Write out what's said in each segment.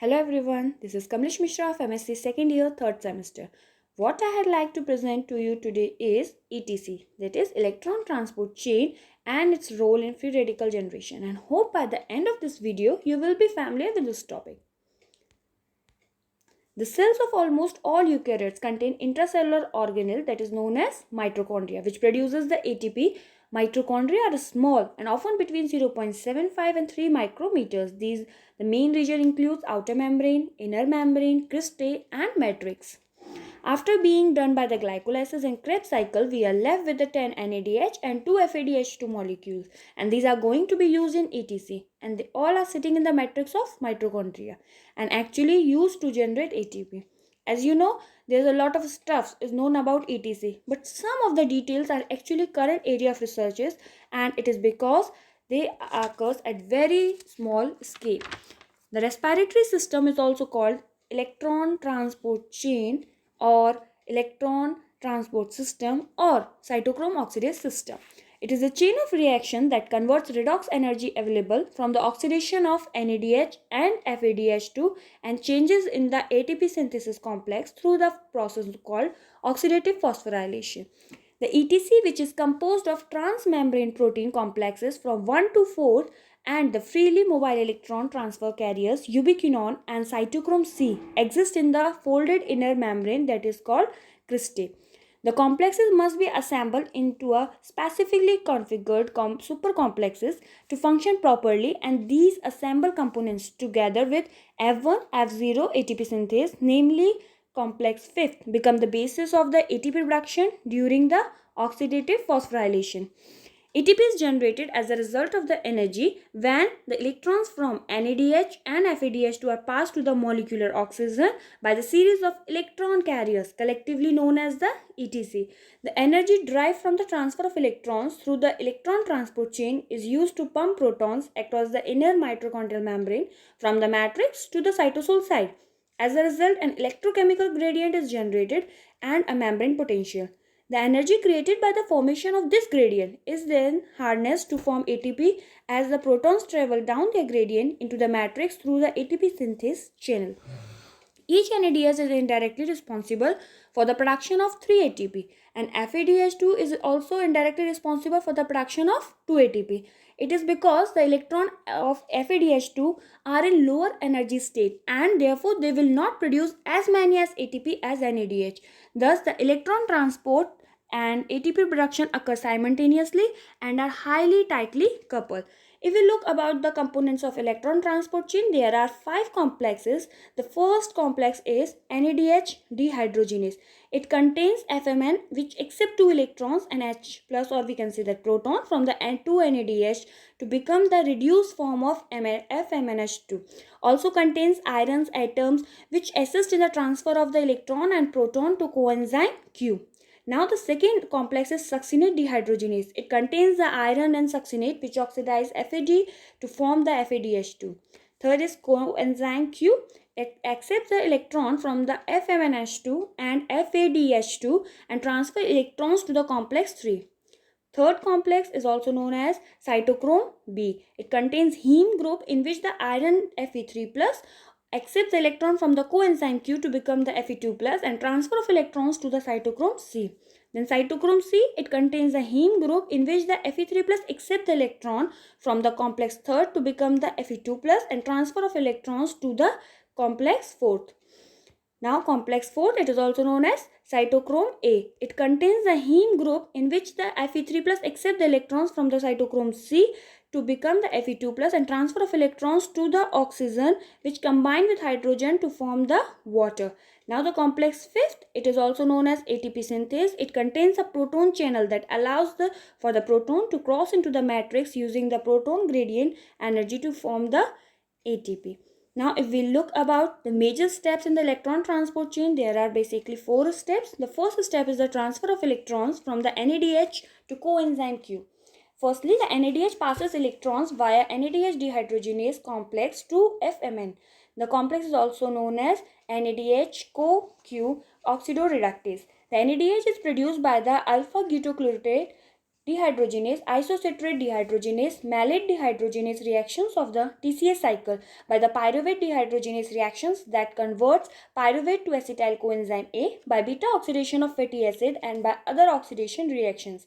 Hello everyone, this is Kamlesh Mishra of MSc second year, third semester. What I had like to present to you today is ETC, that is electron transport chain and its role in free radical generation, and hope by the end of this video you will be familiar with this topic. The cells of almost all eukaryotes contain intracellular organelle that is known as mitochondria, which produces the ATP. Mitochondria are small and often between 0.75 and 3 micrometers. The main region includes outer membrane, inner membrane, cristae, and matrix. After being done by the glycolysis and Krebs cycle, we are left with the 10 NADH and 2 FADH2 molecules, and these are going to be used in ETC, and they all are sitting in the matrix of mitochondria and actually used to generate ATP. As you know, there's a lot of stuff is known about ETC, but some of the details are actually current area of researches, and it is because they occurs at very small scale. The respiratory system is also called electron transport chain or electron transport system or cytochrome oxidase system. It is a chain of reaction that converts redox energy available from the oxidation of NADH and FADH2 and changes in the ATP synthesis complex through the process called oxidative phosphorylation. The ETC, which is composed of transmembrane protein complexes from 1 to 4 and the freely mobile electron transfer carriers ubiquinone and cytochrome C, exist in the folded inner membrane that is called cristae. The complexes must be assembled into a specifically configured supercomplexes to function properly, and these assembled components together with F1, F0 ATP synthase, namely complex fifth, become the basis of the ATP production during the oxidative phosphorylation. ATP is generated as a result of the energy when the electrons from NADH and FADH2 are passed to the molecular oxygen by the series of electron carriers, collectively known as the ETC. The energy derived from the transfer of electrons through the electron transport chain is used to pump protons across the inner mitochondrial membrane from the matrix to the cytosol side. As a result, an electrochemical gradient is generated and a membrane potential. The energy created by the formation of this gradient is then harnessed to form ATP as the protons travel down their gradient into the matrix through the ATP synthase channel. Each NADH is indirectly responsible for the production of 3 ATP, and FADH2 is also indirectly responsible for the production of 2 ATP. It is because the electron of FADH2 are in lower energy state and therefore they will not produce as many as ATP as NADH. Thus, the electron transport and ATP production occur simultaneously and are highly tightly coupled. If we look about the components of electron transport chain, there are 5 complexes. The first complex is NADH dehydrogenase. It contains FMN, which accept 2 electrons and H plus, or we can say that proton, from the 2 NADH to become the reduced form of FMNH2. Also contains iron atoms which assist in the transfer of the electron and proton to coenzyme Q. Now the second complex is succinate dehydrogenase. It contains the iron and succinate which oxidize FAD to form the FADH2. Third is coenzyme Q. It accepts the electron from the FMNH2 and FADH2 and transfer electrons to the complex 3. Third complex is also known as cytochrome B. It contains heme group in which the iron Fe3 plus accepts the electron from the coenzyme Q to become the Fe2 plus and transfer of electrons to the cytochrome C. Then cytochrome C, it contains a heme group in which the Fe3 plus accepts the electron from the complex third to become the Fe2 plus and transfer of electrons to the complex fourth. Now complex 4, it is also known as cytochrome A. It contains a heme group in which the Fe3 plus accept the electrons from the cytochrome C to become the Fe2 plus and transfer of electrons to the oxygen which combine with hydrogen to form the water. Now the complex 5th, it is also known as ATP synthase. It contains a proton channel that allows for the proton to cross into the matrix using the proton gradient energy to form the ATP. Now, if we look about the major steps in the electron transport chain, there are basically 4 steps. The first step is the transfer of electrons from the NADH to coenzyme Q. Firstly, the NADH passes electrons via NADH dehydrogenase complex to FMN. The complex is also known as NADH CoQ oxidoreductase. The NADH is produced by the alpha-ketoglutarate dehydrogenase, isocitrate dehydrogenase, malate dehydrogenase reactions of the TCA cycle by the pyruvate dehydrogenase reactions that converts pyruvate to acetyl coenzyme A by beta oxidation of fatty acid and by other oxidation reactions.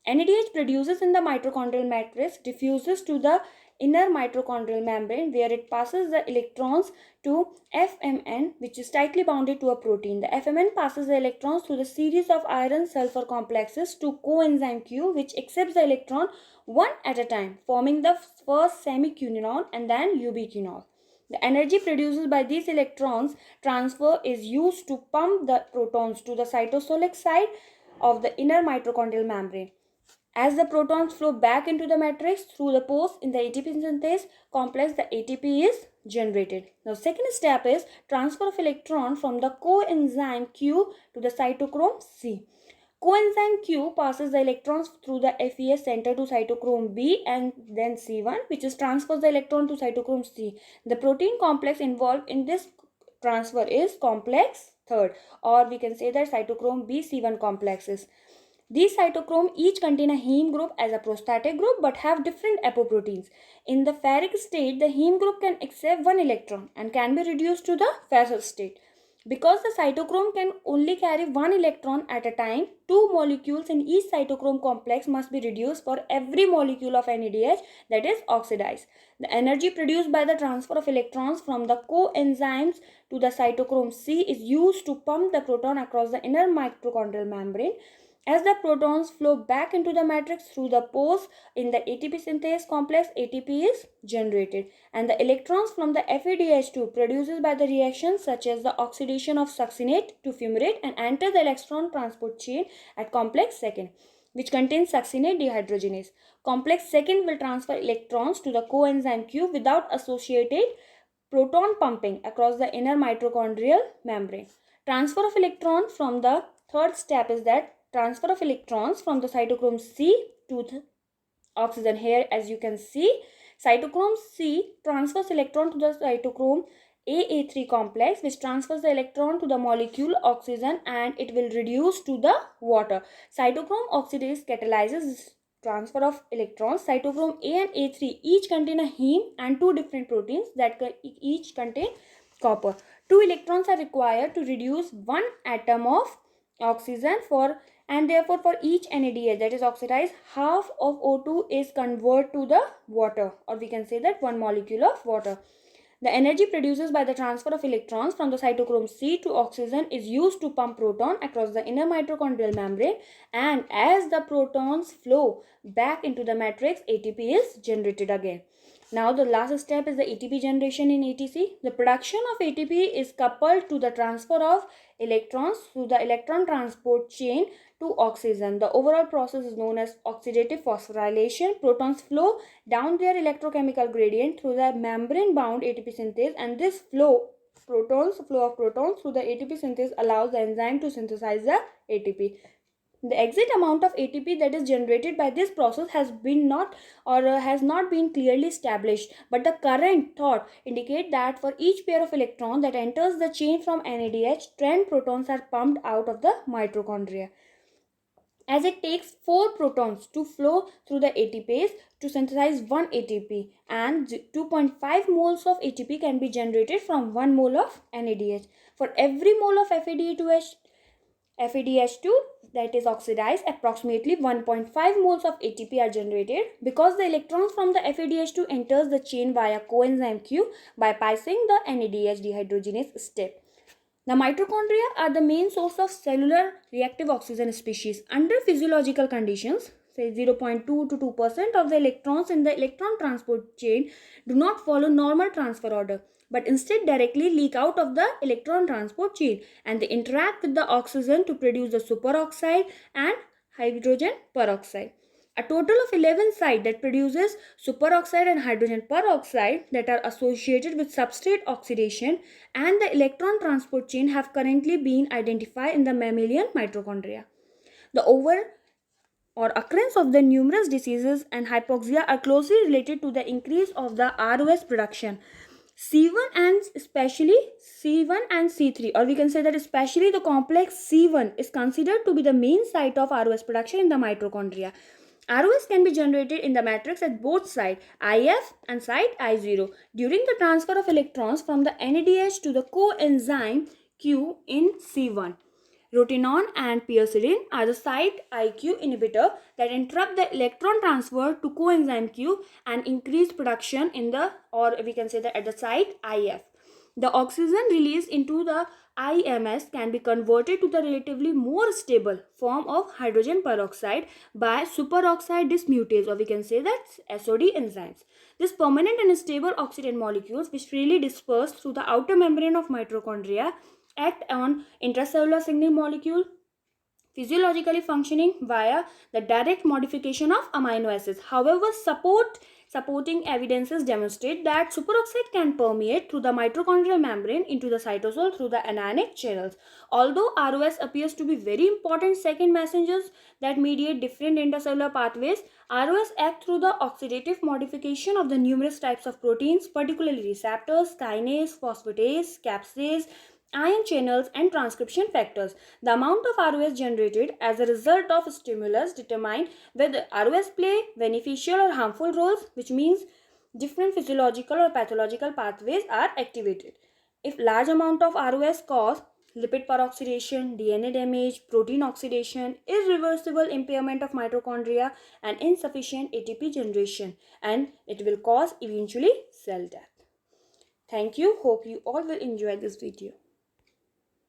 NADH produces in the mitochondrial matrix diffuses to the inner mitochondrial membrane where it passes the electrons to FMN, which is tightly bounded to a protein. The FMN passes the electrons through the series of iron sulfur complexes to coenzyme Q, which accepts the electron one at a time, forming the first semiquinol and then ubiquinol. The energy produced by these electrons transfer is used to pump the protons to the cytosolic side of the inner mitochondrial membrane. As the protons flow back into the matrix through the pores in the ATP synthase complex, the ATP is generated. Now, second step is transfer of electron from the coenzyme Q to the cytochrome C. Coenzyme Q passes the electrons through the FES center to cytochrome B and then C1, which is transfers the electron to cytochrome C. The protein complex involved in this transfer is complex third, or we can say that cytochrome Bc1 complexes. These cytochrome each contain a heme group as a prostatic group but have different apoproteins. In the ferric state, the heme group can accept one electron and can be reduced to the ferrous state. Because the cytochrome can only carry one electron at a time, two molecules in each cytochrome complex must be reduced for every molecule of NADH that is oxidized. The energy produced by the transfer of electrons from the coenzymes to the cytochrome C is used to pump the proton across the inner mitochondrial membrane. As the protons flow back into the matrix through the pores in the ATP synthase complex, ATP is generated and the electrons from the FADH2 produced by the reactions such as the oxidation of succinate to fumarate and enter the electron transport chain at complex second, which contains succinate dehydrogenase. Complex second will transfer electrons to the coenzyme Q without associated proton pumping across the inner mitochondrial membrane. Transfer of electrons from the third step is that transfer of electrons from the cytochrome C to the oxygen. Here, as you can see, cytochrome C transfers electron to the cytochrome AA3 complex, which transfers the electron to the molecule oxygen and it will reduce to the water. Cytochrome oxidase catalyzes transfer of electrons. Cytochrome A and A3 each contain a heme and two different proteins that each contain copper. Two electrons are required to reduce one atom of oxygen and therefore for each NADH that is oxidized, half of O2 is converted to the water, or we can say that one molecule of water. The energy produced by the transfer of electrons from the cytochrome C to oxygen is used to pump proton across the inner mitochondrial membrane, and as the protons flow back into the matrix, ATP is generated again. Now the last step is the ATP generation in ATC. The production of ATP is coupled to the transfer of electrons through the electron transport chain to oxygen. The overall process is known as oxidative phosphorylation. Protons flow down their electrochemical gradient through the membrane-bound ATP synthase, and this flow of protons through the ATP synthase allows the enzyme to synthesize the ATP. The exact amount of ATP that is generated by this process has not been clearly established, but the current thought indicate that for each pair of electron that enters the chain from NADH, 10 protons are pumped out of the mitochondria. As it takes 4 protons to flow through the ATPase to synthesize 1 ATP, and 2.5 moles of ATP can be generated from 1 mole of NADH. For every mole of FADH2 that is oxidized, approximately 1.5 moles of ATP are generated because the electrons from the FADH2 enters the chain via coenzyme Q, bypassing the NADH dehydrogenase step. The mitochondria are the main source of cellular reactive oxygen species. Under physiological conditions, say 0.2 to 2% of the electrons in the electron transport chain do not follow normal transfer order, but instead directly leak out of the electron transport chain and they interact with the oxygen to produce the superoxide and hydrogen peroxide. A total of 11 sites that produces superoxide and hydrogen peroxide that are associated with substrate oxidation and the electron transport chain have currently been identified in the mammalian mitochondria. The occurrence of the numerous diseases and hypoxia are closely related to the increase of the ROS production. C1 and C3, or we can say that especially the complex C1 is considered to be the main site of ROS production in the mitochondria. ROS can be generated in the matrix at both side IF and site I0 during the transfer of electrons from the NADH to the coenzyme Q in C1. Rotenone and pyridine are the site IQ inhibitor that interrupt the electron transfer to coenzyme Q and increase production in the, or we can say that at the site IF. The oxygen released into the IMS can be converted to the relatively more stable form of hydrogen peroxide by superoxide dismutase, or we can say that SOD enzymes. This permanent and stable oxidant molecules, which freely disperse through the outer membrane of mitochondria, act on intracellular signaling molecule physiologically functioning via the direct modification of amino acids. However, supporting evidences demonstrate that superoxide can permeate through the mitochondrial membrane into the cytosol through the anionic channels. Although ROS appears to be very important second messengers that mediate different intercellular pathways, ROS act through the oxidative modification of the numerous types of proteins, particularly receptors, kinase, phosphatase, capsase, ion channels, and transcription factors. The amount of ROS generated as a result of stimulus determine whether ROS play beneficial or harmful roles, which means different physiological or pathological pathways are activated. If large amount of ROS cause lipid peroxidation, DNA damage, protein oxidation, irreversible impairment of mitochondria, and insufficient ATP generation, and it will cause eventually cell death. Thank you. Hope you all will enjoy this video.